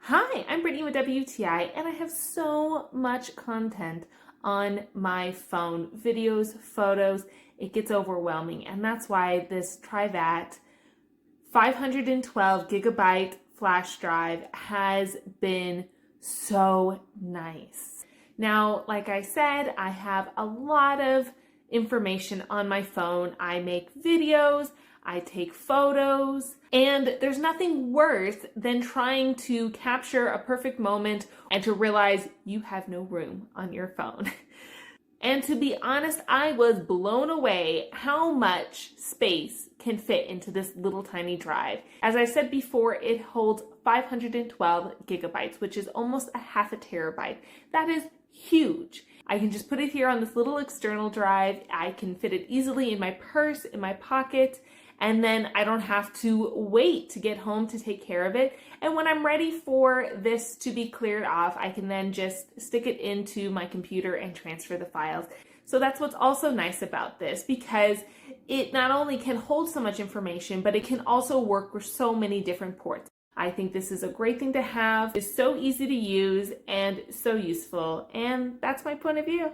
Hi, I'm Brittany with WTI, and I have so much content on my phone, videos, photos. It gets overwhelming, and that's why this TRYVAT 512 gigabyte flash drive has been so nice. Now, like I said, I have a lot of information on my phone. I make videos, I take photos, and there's nothing worse than trying to capture a perfect moment and to realize you have no room on your phone. And to be honest, I was blown away how much space can fit into this little tiny drive. As I said before, it holds 512 gigabytes, which is almost a half a terabyte. That is huge. I can just put it here on this little external drive. I can fit it easily in my purse, in my pocket, and then I don't have to wait to get home to take care of it. And when I'm ready for this to be cleared off, I can then just stick it into my computer and transfer the files. So that's what's also nice about this, because it not only can hold so much information, but it can also work with so many different ports. I think this is a great thing to have. It's so easy to use and so useful, and that's my point of view.